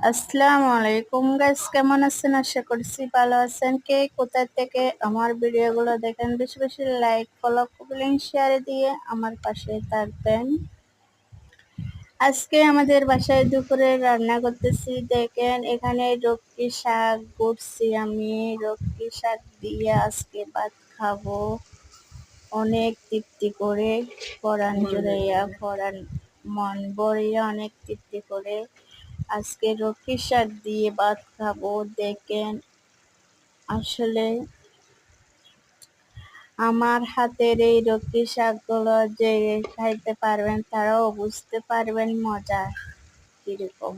আসসালামু আলাইকুম গাইস, কেমন আছেন? আশা করছি ভালো আছেন। কে কোথা থেকে আমার ভিডিওগুলো দেখেন, বেশি বেশি লাইক, ফলো, কমেন্ট, শেয়ার দিয়ে আমার পাশে থাকবেন। আজকে আমাদের বাসায় দুপুরে রান্না করতেছি। দেখেন এখানে রক্কি শাক করছি আমি। রক্কি শাক দিয়ে আজকে ভাত খাবো অনেক তৃপ্তি করে, পরাণ জুড়াইয়া, পরাণ মন ভরিয়া অনেক তৃপ্তি করে আজকে রক্কি শাক দিয়ে ভাত খাবো। দেখেন আসলে আমার হাতের এই রক্কি শাকগুলো যে খাইতে পারবেন তারাও বুঝতে পারবেন মজা কিরকম।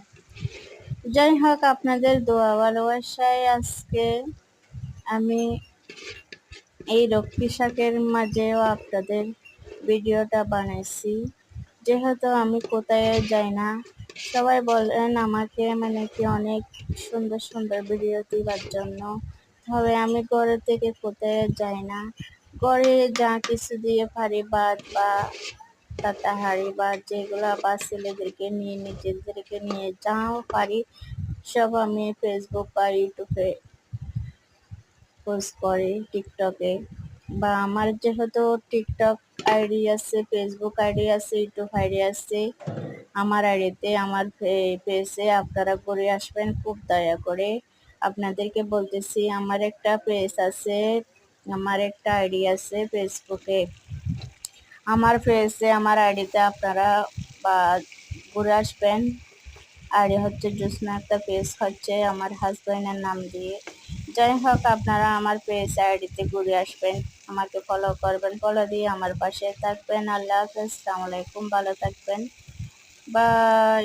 যাই হোক, আপনাদের দোয়া ভালোবাসায় আজকে আমি এই রক্কি শাকের মাঝেও আপনাদের ভিডিওটা বানাইছি। যেহেতু আমি কোথায় যাই না, সবাই বলেন আমাকে কি অনেক সুন্দর সুন্দর ভিডিও দিবার জন্য। তবে আমি ঘরে থেকে কোথায় যাই না, ঘরে যা কিছু দিয়ে পারি, ভাত বা তাতাহারি বা যেগুলা বা ছেলেদেরকে নিয়ে নিজেদেরকে নিয়ে যাও পারি সব আমি ফেসবুক বা ইউটিউবে পোস্ট করি, টিকটকে। বা আমার যেহেতু টিকটক আইডি আছে, ফেসবুক আইডি আছে, ইউটিউব আইডি আছে, আমার আইডিতে আমার পেজে আপনারা ঘুরে আসবেন খুব দয়া করে। আপনাদেরকে বলতেছি আমার একটা পেজ আছে, আমার একটা আইডি আছে ফেসবুকে। আমার পেজে আমার আইডিতে আপনারা বা ঘুরে আসবেন। আইডি হচ্ছে জোসনা, একটা পেজ হচ্ছে আমার হাজবেন্ডের নাম দিয়ে। যাই হোক, আপনারা আমার পেজ আইডিতে ঘুরে আসবেন, আমাকে ফলো করবেন, ফলো দিয়ে আমার পাশে থাকবেন। আল্লাহ হাফেজ, আসসালামু আলাইকুম, ভালো থাকবেন, বাই।